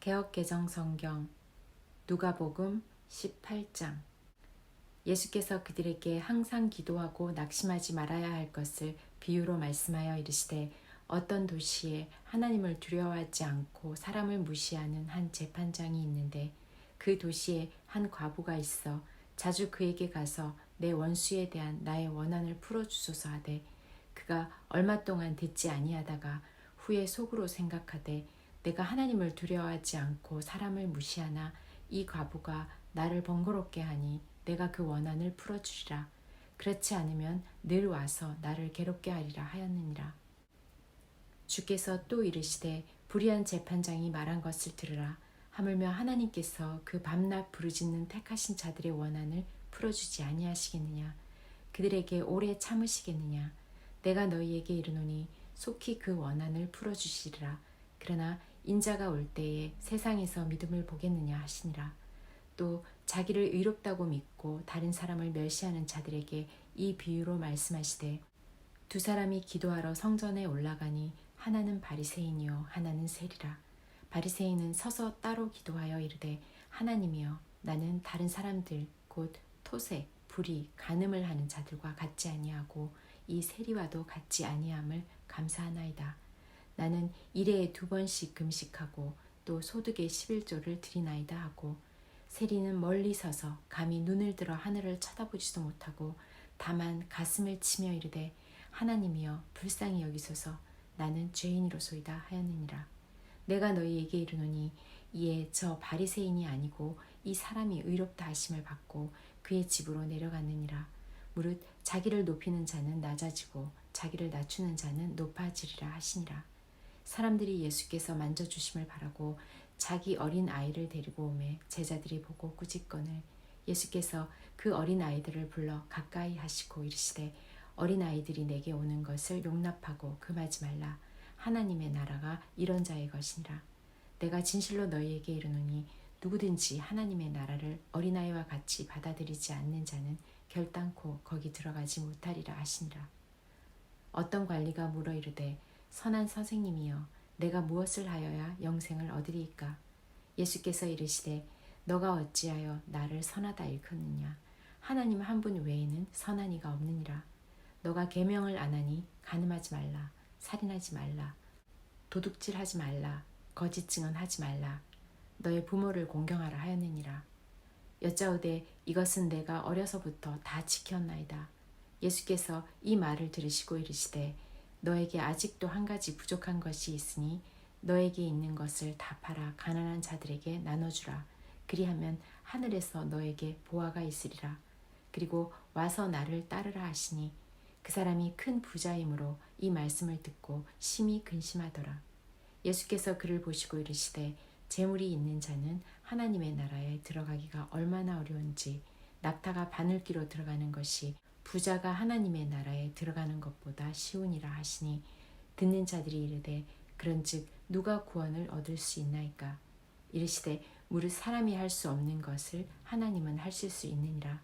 개역개정성경 누가복음 18장. 예수께서 그들에게 항상 기도하고 낙심하지 말아야 할 것을 비유로 말씀하여 이르시되, 어떤 도시에 하나님을 두려워하지 않고 사람을 무시하는 한 재판장이 있는데, 그 도시에 한 과부가 있어 자주 그에게 가서 내 원수에 대한 나의 원한을 풀어주소서 하되, 그가 얼마 동안 듣지 아니하다가 후에 속으로 생각하되, 내가 하나님을 두려워하지 않고 사람을 무시하나 이 과부가 나를 번거롭게 하니 내가 그 원한을 풀어주리라. 그렇지 않으면 늘 와서 나를 괴롭게 하리라 하였느니라. 주께서 또 이르시되, 불의한 재판장이 말한 것을 들으라. 하물며 하나님께서 그 밤낮 부르짖는 택하신 자들의 원한을 풀어주지 아니하시겠느냐. 그들에게 오래 참으시겠느냐. 내가 너희에게 이르노니 속히 그 원한을 풀어주시리라. 그러나 인자가 올 때에 세상에서 믿음을 보겠느냐 하시니라. 또 자기를 의롭다고 믿고 다른 사람을 멸시하는 자들에게 이 비유로 말씀하시되, 두 사람이 기도하러 성전에 올라가니 하나는 바리새인이요 하나는 세리라. 바리새인은 서서 따로 기도하여 이르되, 하나님이여, 나는 다른 사람들 곧 토색, 불의, 간음을 하는 자들과 같지 아니하고 이 세리와도 같지 아니함을 감사하나이다. 나는 일해에 2번씩 금식하고 또 소득의 11조를 드리나이다 하고, 세리는 멀리 서서 감히 눈을 들어 하늘을 쳐다보지도 못하고 다만 가슴을 치며 이르되, 하나님이여 불쌍히 여기소서, 나는 죄인이로소이다 하였느니라. 내가 너희에게 이르노니 이에 저 바리새인이 아니고 이 사람이 의롭다 하심을 받고 그의 집으로 내려갔느니라. 무릇 자기를 높이는 자는 낮아지고 자기를 낮추는 자는 높아지리라 하시니라. 사람들이 예수께서 만져주심을 바라고 자기 어린 아이를 데리고 오매 제자들이 보고 꾸짖거늘 예수께서 그 어린 아이들을 불러 가까이 하시고 이르시되, 어린 아이들이 내게 오는 것을 용납하고 금하지 말라. 하나님의 나라가 이런 자의 것이니라. 내가 진실로 너희에게 이르노니 누구든지 하나님의 나라를 어린아이와 같이 받아들이지 않는 자는 결단코 거기 들어가지 못하리라 하시니라. 어떤 관리가 물어 이르되, 선한 선생님이여, 내가 무엇을 하여야 영생을 얻으리이까? 예수께서 이르시되, 너가 어찌하여 나를 선하다 일컫느냐? 하나님 한 분 외에는 선한 이가 없느니라. 너가 계명을 안 하니 간음하지 말라, 살인하지 말라, 도둑질하지 말라, 거짓 증언하지 말라, 너의 부모를 공경하라 하였느니라. 여짜오되, 이것은 내가 어려서부터 다 지켰나이다. 예수께서 이 말을 들으시고 이르시되, 너에게 아직도 한 가지 부족한 것이 있으니 너에게 있는 것을 다 팔아 가난한 자들에게 나눠주라. 그리하면 하늘에서 너에게 보화가 있으리라. 그리고 와서 나를 따르라 하시니, 그 사람이 큰 부자이므로 이 말씀을 듣고 심히 근심하더라. 예수께서 그를 보시고 이르시되, 재물이 있는 자는 하나님의 나라에 들어가기가 얼마나 어려운지, 낙타가 바늘기로 들어가는 것이 부자가 하나님의 나라에 들어가는 것보다 쉬우니라 하시니, 듣는 자들이 이르되, 그런즉 누가 구원을 얻을 수 있나이까? 이르시되, 무릇 사람이 할 수 없는 것을 하나님은 하실 수 있느니라.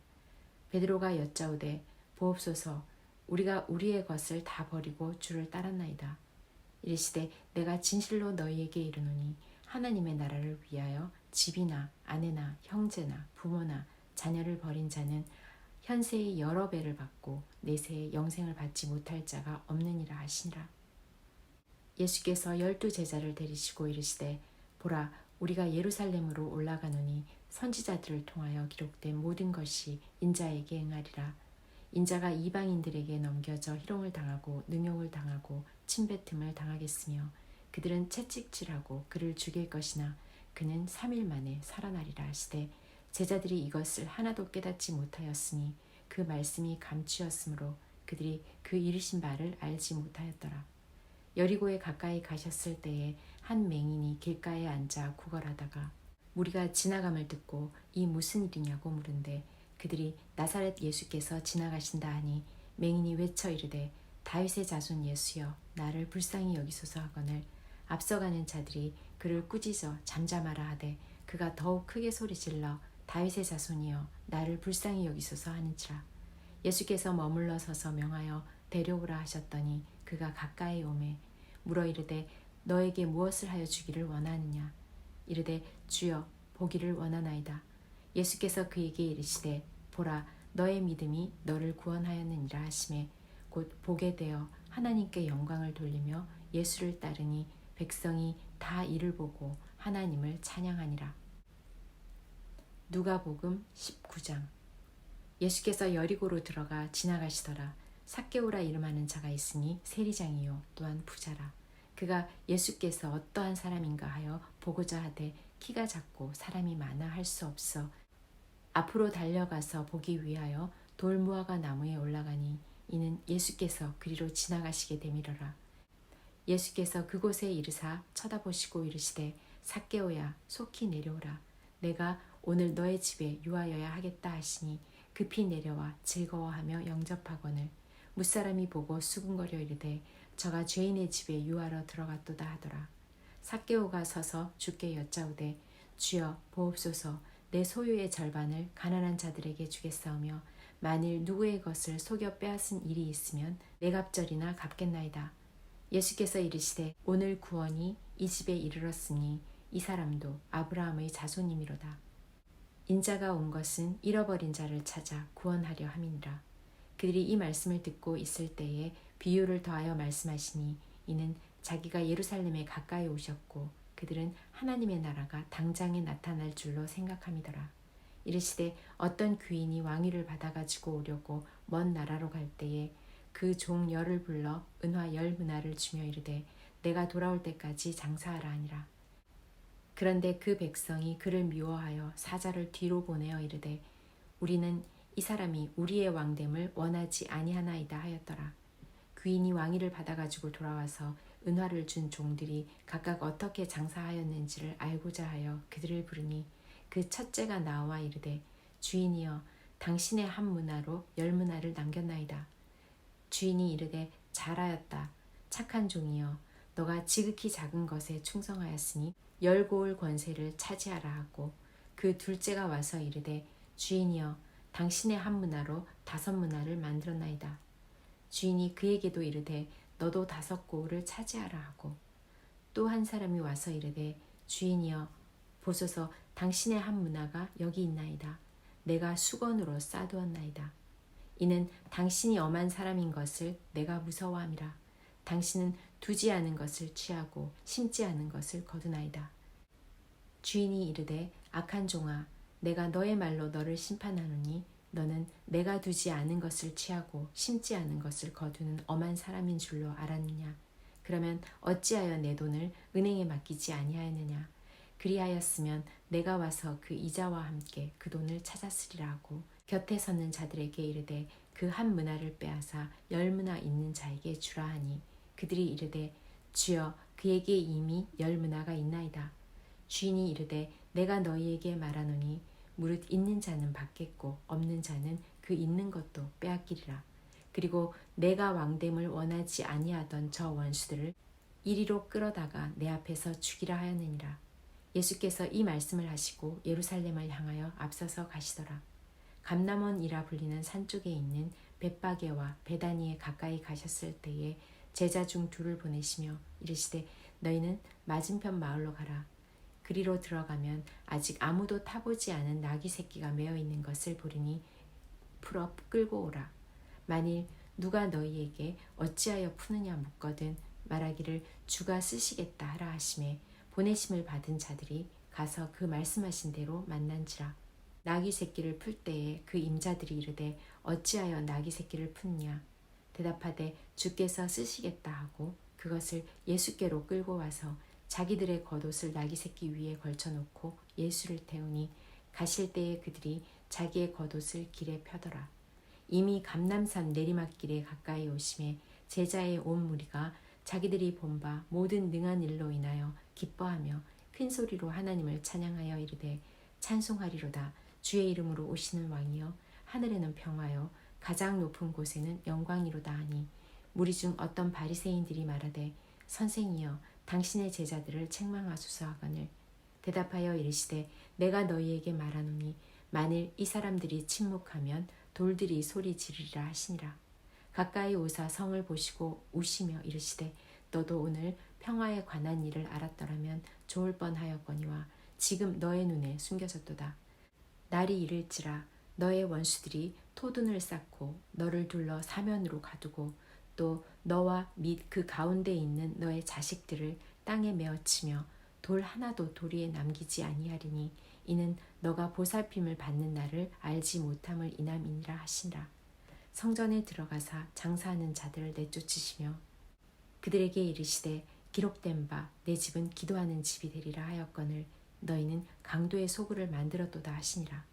베드로가 여짜오되, 보옵소서, 우리가 우리의 것을 다 버리고 주를 따랐나이다. 이르시되, 내가 진실로 너희에게 이르노니 하나님의 나라를 위하여 집이나 아내나 형제나 부모나 자녀를 버린 자는 현세의 여러 배를 받고 내세의 영생을 받지 못할 자가 없느니라 하시니라. 예수께서 12 제자를 데리시고 이르시되, 보라, 우리가 예루살렘으로 올라가노니 선지자들을 통하여 기록된 모든 것이 인자에게 응하리라. 인자가 이방인들에게 넘겨져 희롱을 당하고 능욕을 당하고 침뱉음을 당하겠으며 그들은 채찍질하고 그를 죽일 것이나 그는 3일 만에 살아나리라 하시되, 제자들이 이것을 하나도 깨닫지 못하였으니 그 말씀이 감추었으므로 그들이 그 이르신 바를 알지 못하였더라. 여리고에 가까이 가셨을 때에 한 맹인이 길가에 앉아 구걸하다가 무리가 지나감을 듣고 이 무슨 일이냐고 물은데, 그들이 나사렛 예수께서 지나가신다 하니 맹인이 외쳐 이르되, 다윗의 자손 예수여, 나를 불쌍히 여기소서 하거늘 앞서가는 자들이 그를 꾸짖어 잠잠하라 하되, 그가 더욱 크게 소리질러 다윗의 자손이여, 나를 불쌍히 여기소서 하는지라. 예수께서 머물러 서서 명하여 데려오라 하셨더니 그가 가까이 오매 물어 이르되, 너에게 무엇을 하여 주기를 원하느냐? 이르되 주여 보기를 원하나이다. 예수께서 그에게 이르시되 보라 너의 믿음이 너를 구원하였느니라 하시매 곧 보게 되어 하나님께 영광을 돌리며 예수를 따르니 백성이 다 이를 보고 하나님을 찬양하니라. 누가복음 19장. 예수께서 여리고로 들어가 지나가시더라. 삭개오라 이름하는 자가 있으니 세리장이요 또한 부자라. 그가 예수께서 어떠한 사람인가 하여 보고자 하되 키가 작고 사람이 많아 할 수 없어 앞으로 달려가서 보기 위하여 돌무화과 나무에 올라가니 이는 예수께서 그리로 지나가시게 되밀어라. 예수께서 그곳에 이르사 쳐다보시고 이르시되 삭개오야 속히 내려오라. 내가 오늘 너의 집에 유하여야 하겠다 하시니 급히 내려와 즐거워하며 영접하거늘 무사람이 보고 수군거려 이르되 저가 죄인의 집에 유하러 들어갔도다 하더라. 삭개오가 서서 주께 여짜오되 주여 보옵소서 내 소유의 절반을 가난한 자들에게 주겠사오며 만일 누구의 것을 속여 빼앗은 일이 있으면 네 갑절이나 갚겠나이다. 예수께서 이르시되 오늘 구원이 이 집에 이르렀으니 이 사람도 아브라함의 자손이미로다. 인자가 온 것은 잃어버린 자를 찾아 구원하려 함이니라. 그들이 이 말씀을 듣고 있을 때에 비유를 더하여 말씀하시니 이는 자기가 예루살렘에 가까이 오셨고 그들은 하나님의 나라가 당장에 나타날 줄로 생각함이더라. 이르시되 어떤 귀인이 왕위를 받아가지고 오려고 먼 나라로 갈 때에 그 종 열을 불러 은화 10문화를 주며 이르되 내가 돌아올 때까지 장사하라 하니라. 그런데 그 백성이 그를 미워하여 사자를 뒤로 보내어 이르되 우리는 이 사람이 우리의 왕됨을 원하지 아니하나이다 하였더라. 귀인이 왕위를 받아가지고 돌아와서 은화를 준 종들이 각각 어떻게 장사하였는지를 알고자 하여 그들을 부르니 그 첫째가 나와 이르되 주인이여 당신의 한 문화로 10문화를 남겼나이다. 주인이 이르되 잘하였다. 착한 종이여 너가 지극히 작은 것에 충성하였으니 열고올 권세를 차지하라 하고 그 둘째가 와서 이르되 주인이여 당신의 한 문화로 5문화를 만들었나이다. 주인이 그에게도 이르되 너도 5고울을 차지하라 하고 또 한 사람이 와서 이르되 주인이여 보소서 당신의 한 문화가 여기 있나이다. 내가 수건으로 싸두었나이다. 이는 당신이 엄한 사람인 것을 내가 무서워함이라. 당신은 두지 않은 것을 취하고 심지 않은 것을 거두나이다. 주인이 이르되 악한 종아 내가 너의 말로 너를 심판하노니 너는 내가 두지 않은 것을 취하고 심지 않은 것을 거두는 엄한 사람인 줄로 알았느냐. 그러면 어찌하여 내 돈을 은행에 맡기지 아니하였느냐. 그리하였으면 내가 와서 그 이자와 함께 그 돈을 찾았으리라 하고 곁에 섰는 자들에게 이르되 그 한 문화를 빼앗아 10문화 있는 자에게 주라 하니 그들이 이르되 주여 그에게 이미 10문화가 있나이다. 주인이 이르되 내가 너희에게 말하노니 무릇 있는 자는 받겠고 없는 자는 그 있는 것도 빼앗기리라. 그리고 내가 왕됨을 원하지 아니하던 저 원수들을 이리로 끌어다가 내 앞에서 죽이라 하였느니라. 예수께서 이 말씀을 하시고 예루살렘을 향하여 앞서서 가시더라. 감람원이라 불리는 산 쪽에 있는 벳바게와 베다니에 가까이 가셨을 때에 제자 중 2를 보내시며 이르시되 너희는 맞은편 마을로 가라. 그리로 들어가면 아직 아무도 타보지 않은 나귀 새끼가 매어 있는 것을 보리니 풀어 끌고 오라. 만일 누가 너희에게 어찌하여 푸느냐 묻거든 말하기를 주가 쓰시겠다 하라 하시매 보내심을 받은 자들이 가서 그 말씀하신 대로 만난지라. 나귀 새끼를 풀 때에 그 임자들이 이르되 어찌하여 나귀 새끼를 푸느냐. 대답하되 주께서 쓰시겠다 하고 그것을 예수께로 끌고 와서 자기들의 겉옷을 나귀 새끼 위에 걸쳐놓고 예수를 태우니 가실 때에 그들이 자기의 겉옷을 길에 펴더라. 이미 감람산 내리막길에 가까이 오심에 제자의 온 무리가 자기들이 본 바 모든 능한 일로 인하여 기뻐하며 큰 소리로 하나님을 찬양하여 이르되 찬송하리로다. 주의 이름으로 오시는 왕이여 하늘에는 평화여 가장 높은 곳에는 영광이로다 하니 무리 중 어떤 바리새인들이 말하되 선생이여 당신의 제자들을 책망하소서 하거늘 대답하여 이르시되 내가 너희에게 말하노니 만일 이 사람들이 침묵하면 돌들이 소리 지르리라 하시니라. 가까이 오사 성을 보시고 우시며 이르시되 너도 오늘 평화에 관한 일을 알았더라면 좋을 뻔하였거니와 지금 너의 눈에 숨겨졌도다. 날이 이를지라 너의 원수들이 토둔을 쌓고 너를 둘러 사면으로 가두고 또 너와 및 그 가운데 있는 너의 자식들을 땅에 메어치며 돌 하나도 도리에 남기지 아니하리니 이는 너가 보살핌을 받는 날을 알지 못함을 인함이니라 하시니라. 성전에 들어가사 장사하는 자들을 내쫓으시며 그들에게 이르시되 기록된 바 내 집은 기도하는 집이 되리라 하였거늘 너희는 강도의 소굴을 만들었도다 하시니라.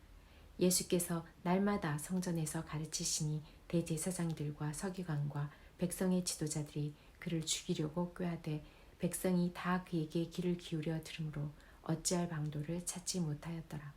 예수께서 날마다 성전에서 가르치시니 대제사장들과 서기관과 백성의 지도자들이 그를 죽이려고 꾀하되 백성이 다 그에게 귀를 기울여 들으므로 어찌할 방도를 찾지 못하였더라.